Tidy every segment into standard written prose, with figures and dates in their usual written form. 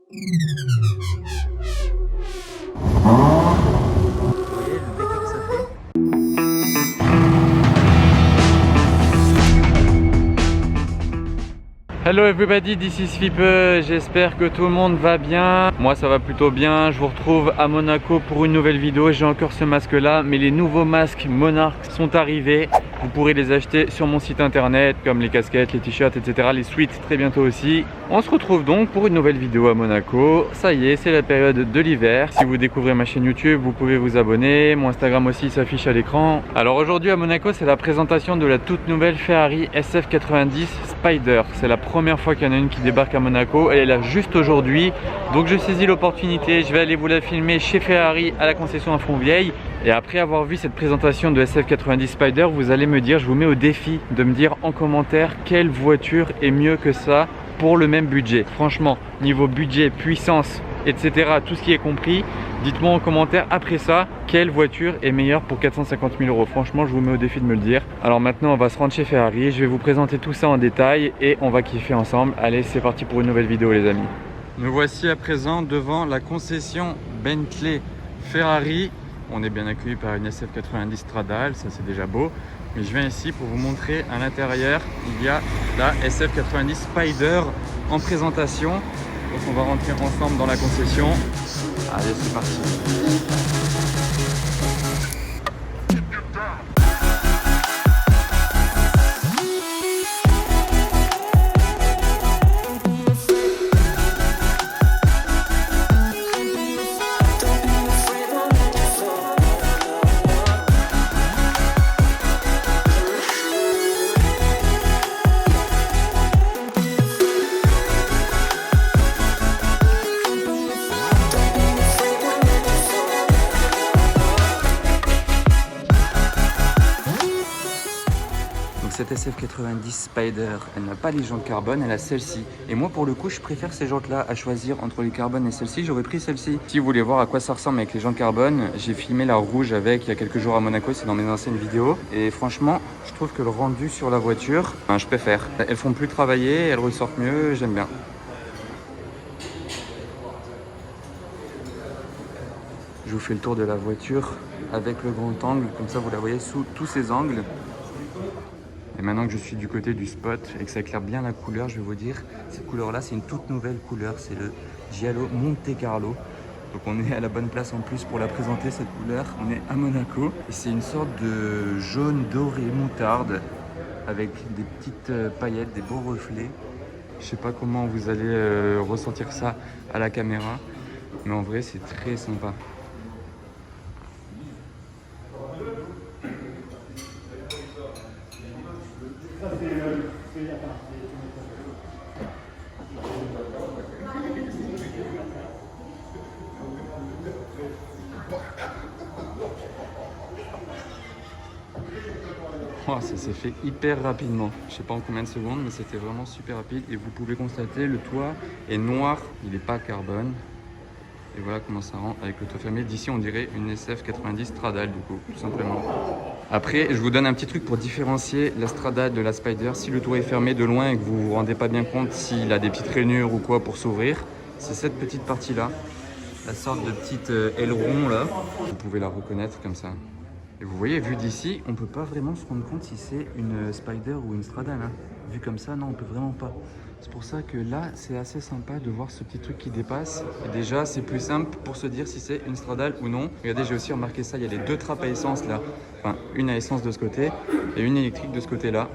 Hello everybody, this is Fipe, j'espère que tout le monde va bien. Moi ça va plutôt bien, je vous retrouve à Monaco pour une nouvelle vidéo. J'ai encore ce masque là, mais les nouveaux masques Monarch sont arrivés. Vous pourrez les acheter sur mon site internet, comme les casquettes, les t-shirts, etc. Les suites très bientôt aussi. On se retrouve donc pour une nouvelle vidéo à Monaco. Ça y est, c'est la période de l'hiver. Si vous découvrez ma chaîne YouTube, vous pouvez vous abonner. Mon Instagram aussi s'affiche à l'écran. Alors aujourd'hui à Monaco, c'est la présentation de la toute nouvelle Ferrari SF90 Spider. C'est la première fois qu'il y en a une qui débarque à Monaco. Elle est là juste aujourd'hui. Donc je saisis l'opportunité. Je vais aller vous la filmer chez Ferrari à la concession à Fontvieille. Et après avoir vu cette présentation de SF90 Spider, vous allez me dire, je vous mets au défi de me dire en commentaire quelle voiture est mieux que ça pour le même budget. Franchement, niveau budget, puissance, etc., tout ce qui est compris, dites-moi en commentaire après ça, quelle voiture est meilleure pour 450 000 €. Franchement, je vous mets au défi de me le dire. Alors maintenant, on va se rendre chez Ferrari. Je vais vous présenter tout ça en détail et on va kiffer ensemble. Allez, c'est parti pour une nouvelle vidéo, les amis. Nous voici à présent devant la concession Bentley Ferrari. On est bien accueilli par une SF90 Stradale, ça c'est déjà beau. Mais je viens ici pour vous montrer à l'intérieur, il y a la SF90 Spider en présentation. Donc on va rentrer ensemble dans la concession. Allez, c'est parti. Cette SF90 Spider, elle n'a pas les jantes carbone, elle a celle-ci. Et moi pour le coup, je préfère ces jantes-là à choisir entre les carbone et celle-ci. J'aurais pris celle-ci. Si vous voulez voir à quoi ça ressemble avec les jantes carbone, j'ai filmé la rouge avec il y a quelques jours à Monaco, c'est dans mes anciennes vidéos. Et franchement, je trouve que le rendu sur la voiture, je préfère. Elles font plus travailler, elles ressortent mieux, j'aime bien. Je vous fais le tour de la voiture avec le grand angle, comme ça vous la voyez sous tous ces angles. Et maintenant que je suis du côté du spot et que ça éclaire bien la couleur, je vais vous dire, cette couleur-là, c'est une toute nouvelle couleur, c'est le Giallo Monte Carlo. Donc on est à la bonne place en plus pour la présenter, cette couleur. On est à Monaco et c'est une sorte de jaune doré moutarde avec des petites paillettes, des beaux reflets. Je sais pas comment vous allez ressentir ça à la caméra, mais en vrai, c'est très sympa. Oh, ça s'est fait hyper rapidement. Je sais pas en combien de secondes, mais c'était vraiment super rapide. Et vous pouvez constater, le toit est noir, il n'est pas carbone. Et voilà comment ça rend avec le toit fermé. D'ici, on dirait une SF90 Stradale, du coup, tout simplement. Après, je vous donne un petit truc pour différencier la Stradale de la Spider. Si le toit est fermé de loin et que vous vous rendez pas bien compte s'il a des petites rainures ou quoi pour s'ouvrir, c'est cette petite partie-là, la sorte de petite aileron là. Vous pouvez la reconnaître comme ça. Et vous voyez, vu d'ici, on peut pas vraiment se rendre compte si c'est une Spider ou une Stradale. Hein. Vu comme ça, non, on peut vraiment pas. C'est pour ça que là, c'est assez sympa de voir ce petit truc qui dépasse. Et déjà, c'est plus simple pour se dire si c'est une Stradale ou non. Regardez, j'ai aussi remarqué ça, il y a les deux trappes à essence là. Enfin, une à essence de ce côté et une électrique de ce côté-là.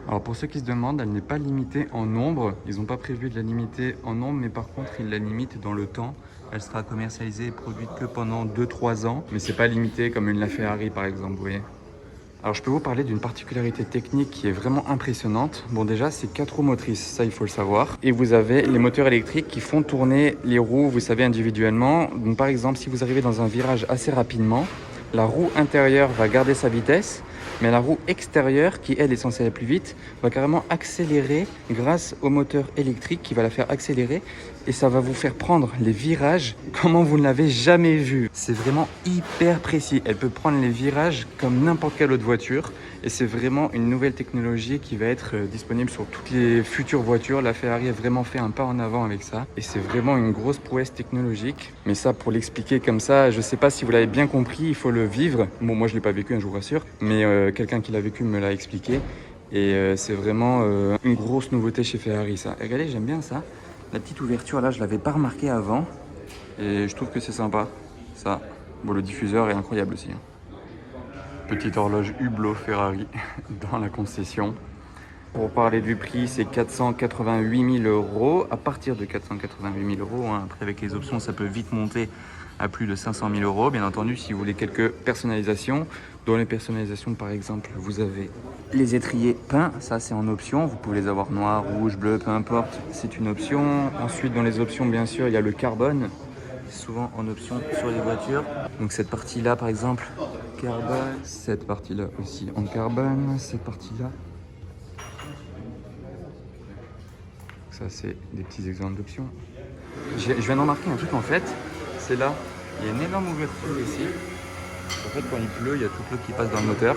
Alors pour ceux qui se demandent, elle n'est pas limitée en nombre. Ils n'ont pas prévu de la limiter en nombre, mais par contre, ils la limitent dans le temps. Elle sera commercialisée et produite que pendant 2-3 ans. Mais c'est pas limité comme une la Ferrari par exemple, vous voyez. Alors je peux vous parler d'une particularité technique qui est vraiment impressionnante. Bon déjà c'est 4 roues motrices, ça il faut le savoir. Et vous avez les moteurs électriques qui font tourner les roues, vous savez, individuellement. Donc par exemple si vous arrivez dans un virage assez rapidement, la roue intérieure va garder sa vitesse, mais la roue extérieure, qui elle est censée aller plus vite, va carrément accélérer grâce au moteur électrique qui va la faire accélérer et ça va vous faire prendre les virages comme vous ne l'avez jamais vu. C'est vraiment hyper précis. Elle peut prendre les virages comme n'importe quelle autre voiture Et c'est vraiment une nouvelle technologie qui va être disponible sur toutes les futures voitures. La Ferrari a vraiment fait un pas en avant avec ça. Et c'est vraiment une grosse prouesse technologique. Mais ça, pour l'expliquer comme ça, je ne sais pas si vous l'avez bien compris, il faut le vivre. Bon, moi, je ne l'ai pas vécu, je vous rassure. Mais quelqu'un qui l'a vécu me l'a expliqué. Et c'est vraiment une grosse nouveauté chez Ferrari, ça. Et regardez, j'aime bien ça. La petite ouverture, là, je ne l'avais pas remarqué avant. Et je trouve que c'est sympa, ça. Bon, le diffuseur est incroyable aussi. Petite horloge Hublot Ferrari dans la concession. Pour parler du prix, c'est 488 000 €. À partir de 488 000 €, hein. Après, avec les options, ça peut vite monter à plus de 500 000 €. Bien entendu, si vous voulez quelques personnalisations. Dans les personnalisations, par exemple, vous avez les étriers peints. Ça, c'est en option. Vous pouvez les avoir noir, rouge, bleu, peu importe. C'est une option. Ensuite, dans les options, bien sûr, il y a le carbone. Souvent en option sur les voitures. Donc cette partie-là, par exemple, carbone. Cette partie-là aussi en carbone. Cette partie-là. Ça, c'est des petits exemples d'options. Je viens d'en remarquer un truc, en fait. C'est là. Il y a une énorme ouverture ici. En fait, quand il pleut, il y a toute l'eau qui passe dans le moteur.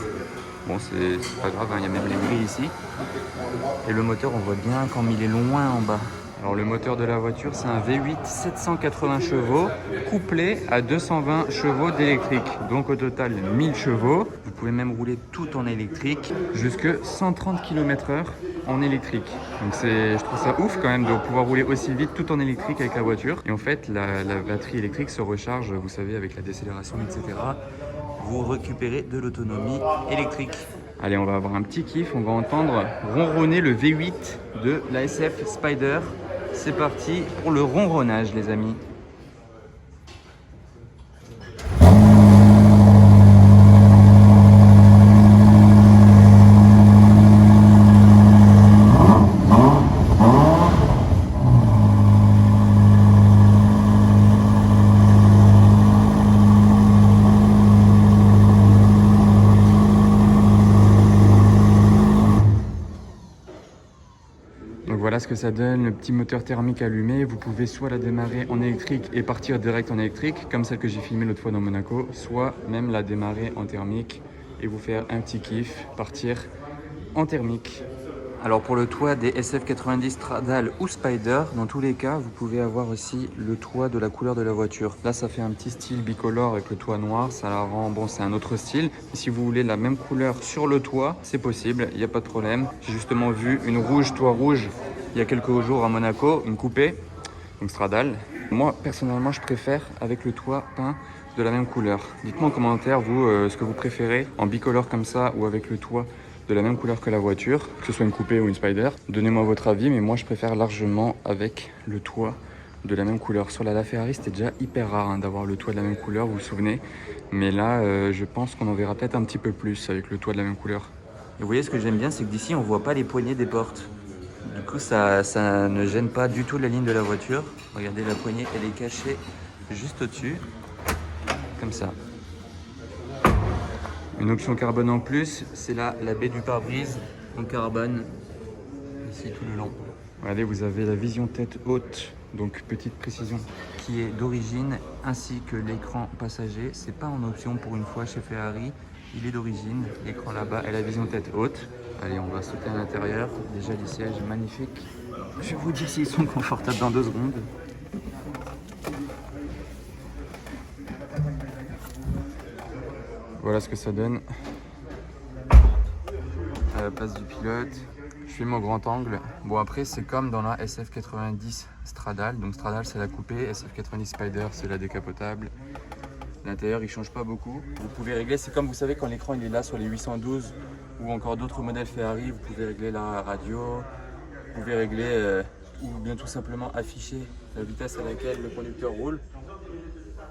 Bon, c'est pas grave, hein, il y a même les grilles ici. Et le moteur, on voit bien quand il est loin en bas. Alors le moteur de la voiture, c'est un V8 780 chevaux couplé à 220 chevaux d'électrique. Donc au total 1000 chevaux. Vous pouvez même rouler tout en électrique jusque 130 km/h en électrique. Donc je trouve ça ouf quand même de pouvoir rouler aussi vite tout en électrique avec la voiture. Et en fait, la batterie électrique se recharge, vous savez, avec la décélération, etc. Vous récupérez de l'autonomie électrique. Allez, on va avoir un petit kiff, on va entendre ronronner le V8 de la SF Spider. C'est parti pour le ronronnage, les amis. Donc voilà ce que ça donne, le petit moteur thermique allumé. Vous pouvez soit la démarrer en électrique et partir direct en électrique, comme celle que j'ai filmée l'autre fois dans Monaco, soit même la démarrer en thermique et vous faire un petit kiff, partir en thermique. Alors pour le toit des SF90 Stradale ou Spider, dans tous les cas, vous pouvez avoir aussi le toit de la couleur de la voiture. Là, ça fait un petit style bicolore avec le toit noir, ça la rend, bon, c'est un autre style. Et si vous voulez la même couleur sur le toit, c'est possible, il n'y a pas de problème. J'ai justement vu une rouge, toit rouge, il y a quelques jours à Monaco, une coupée, donc Stradale. Moi, personnellement, je préfère avec le toit peint de la même couleur. Dites-moi en commentaire, vous, ce que vous préférez, en bicolore comme ça ou avec le toit de la même couleur que la voiture, que ce soit une coupée ou une Spider. Donnez-moi votre avis, mais moi je préfère largement avec le toit de la même couleur. Sur la Ferrari, c'était déjà hyper rare d'avoir le toit de la même couleur, vous vous souvenez. Mais là, je pense qu'on en verra peut-être un petit peu plus avec le toit de la même couleur. Et vous voyez, ce que j'aime bien, c'est que d'ici, on voit pas les poignées des portes. Du coup, ça ne gêne pas du tout la ligne de la voiture. Regardez, la poignée, elle est cachée juste au-dessus, comme ça. Une option carbone en plus, c'est là la baie du pare-brise en carbone, ici tout le long. Regardez, vous avez la vision tête haute, donc petite précision, qui est d'origine, ainsi que l'écran passager. C'est pas en option pour une fois chez Ferrari, il est d'origine. L'écran là-bas et la vision tête haute. Allez, on va sauter à l'intérieur. Déjà, les sièges magnifiques. Je vais vous dire s'ils sont confortables dans 2 secondes. Voilà ce que ça donne à la place du pilote. Je filme au grand angle. Bon, après, c'est comme dans la SF90 Stradale. Donc Stradale, c'est la coupée. SF90 Spider, c'est la décapotable. L'intérieur, il change pas beaucoup. Vous pouvez régler, c'est comme vous savez quand l'écran il est là sur les 812 ou encore d'autres modèles Ferrari, vous pouvez régler la radio, vous pouvez régler ou bien tout simplement afficher la vitesse à laquelle le conducteur roule.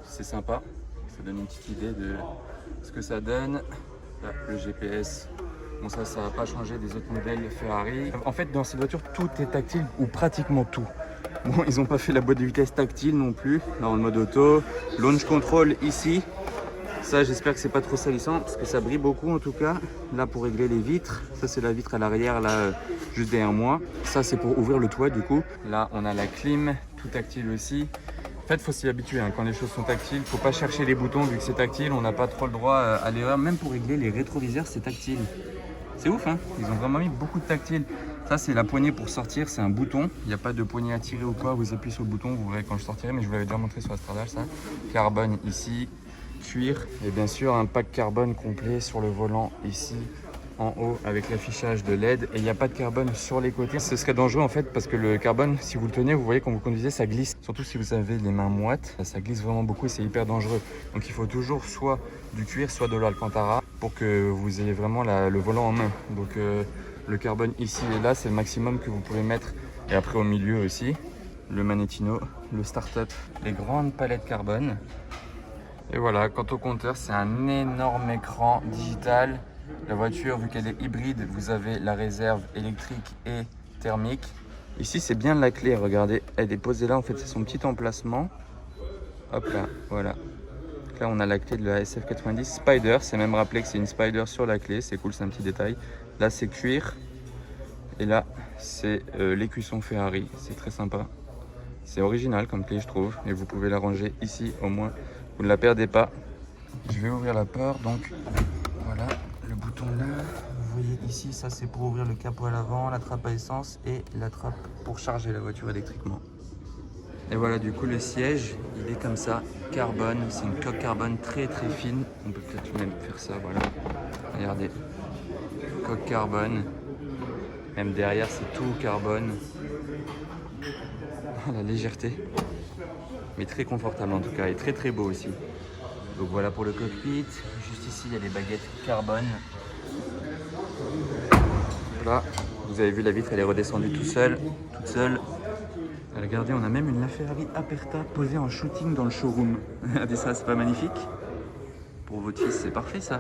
C'est sympa, ça donne une petite idée de ce que ça donne. Là, le GPS, bon ça va pas changer des autres modèles Ferrari. En fait, dans cette voiture, tout est tactile ou pratiquement tout. Bon, ils n'ont pas fait la boîte de vitesse tactile non plus, dans le mode auto. Launch control ici. Ça, j'espère que c'est pas trop salissant parce que ça brille beaucoup en tout cas. Là, pour régler les vitres, ça c'est la vitre à l'arrière, là, juste derrière moi. Ça, c'est pour ouvrir le toit du coup. Là, on a la clim, tout tactile aussi. En fait, il faut s'y habituer. Quand les choses sont tactiles, il ne faut pas chercher les boutons vu que c'est tactile. On n'a pas trop le droit à l'erreur. Même pour régler les rétroviseurs, c'est tactile. C'est ouf, hein. Ils ont vraiment mis beaucoup de tactile. Ça, c'est la poignée pour sortir, c'est un bouton. Il n'y a pas de poignée à tirer ou quoi. Vous appuyez sur le bouton, vous verrez quand je sortirai, mais je vous l'avais déjà montré sur la Stradale, ça. Carbone ici, cuir. Et bien sûr, un pack carbone complet sur le volant ici, en haut, avec l'affichage de LED. Et il n'y a pas de carbone sur les côtés. Ce serait dangereux en fait, parce que le carbone, si vous le tenez, vous voyez quand vous conduisez, ça glisse. Surtout si vous avez les mains moites, ça glisse vraiment beaucoup et c'est hyper dangereux. Donc il faut toujours soit du cuir, soit de l'Alcantara pour que vous ayez vraiment le volant en main. Donc le carbone ici et là, c'est le maximum que vous pouvez mettre. Et après au milieu aussi, le Manettino, le Startup, les grandes palettes carbone. Et voilà, quant au compteur, c'est un énorme écran digital. La voiture, vu qu'elle est hybride, vous avez la réserve électrique et thermique. Ici, c'est bien la clé, regardez, elle est posée là, en fait, c'est son petit emplacement. Hop là, voilà. Là, on a la clé de la SF90 Spider, c'est même rappelé que c'est une Spider sur la clé, c'est cool, c'est un petit détail. Là, c'est cuir. Et là, c'est l'écusson Ferrari, c'est très sympa. C'est original comme clé, je trouve, et vous pouvez la ranger ici, au moins, vous ne la perdez pas. Je vais ouvrir la porte, donc voilà. Le bouton là, vous voyez ici, ça c'est pour ouvrir le capot à l'avant, la trappe à essence et la trappe pour charger la voiture électriquement. Et voilà, du coup le siège, il est comme ça, carbone, c'est une coque carbone très très fine. On peut peut-être même faire ça, voilà. Regardez, coque carbone, même derrière c'est tout carbone. La légèreté, mais très confortable en tout cas et très très beau aussi. Donc voilà pour le cockpit. Juste ici, il y a les baguettes carbone. Là, vous avez vu la vitre, elle est redescendue toute seule. Regardez, on a même une LaFerrari Aperta posée en shooting dans le showroom. Regardez ça, c'est pas magnifique? Pour votre fils, c'est parfait ça.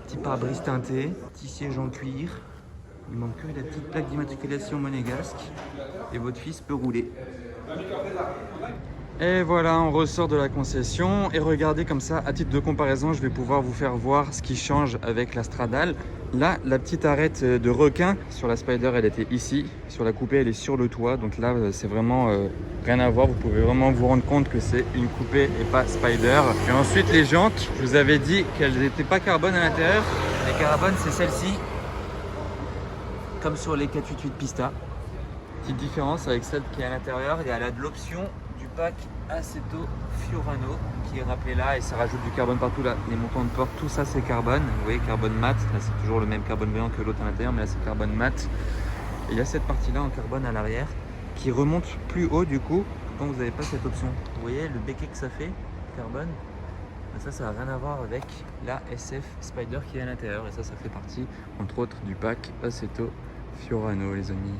Petit pare-brise teinté, petit siège en cuir. Il manque que la petite plaque d'immatriculation monégasque. Et votre fils peut rouler. Et voilà, on ressort de la concession et regardez comme ça, à titre de comparaison, je vais pouvoir vous faire voir ce qui change avec la Stradale. Là, la petite arête de requin sur la Spider, elle était ici. Sur la coupée, elle est sur le toit. Donc là, c'est vraiment rien à voir. Vous pouvez vraiment vous rendre compte que c'est une coupée et pas Spider. Et ensuite, les jantes, je vous avais dit qu'elles n'étaient pas carbone à l'intérieur. Les carbone, c'est celle-ci, comme sur les 488 Pista. Petite différence avec celle qui est à l'intérieur, il y a de l'option du pack Assetto Fiorano qui est rappelé là et ça rajoute du carbone partout là. Les montants de porte, tout ça c'est carbone. Vous voyez, carbone mat, là c'est toujours le même carbone brillant que l'autre à l'intérieur, mais là c'est carbone mat. Et il y a cette partie là en carbone à l'arrière qui remonte plus haut du coup quand vous n'avez pas cette option. Vous voyez le béquet que ça fait, carbone. Ça n'a rien à voir avec la SF Spider qui est à l'intérieur et ça fait partie entre autres du pack Assetto Fiorano les amis.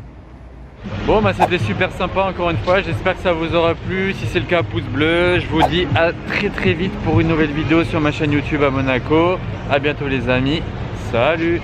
Bon bah c'était super sympa encore une fois, j'espère que ça vous aura plu. Si c'est le cas, pouce bleu. Je vous dis à très vite pour une nouvelle vidéo sur ma chaîne YouTube à Monaco. À bientôt les amis, salut.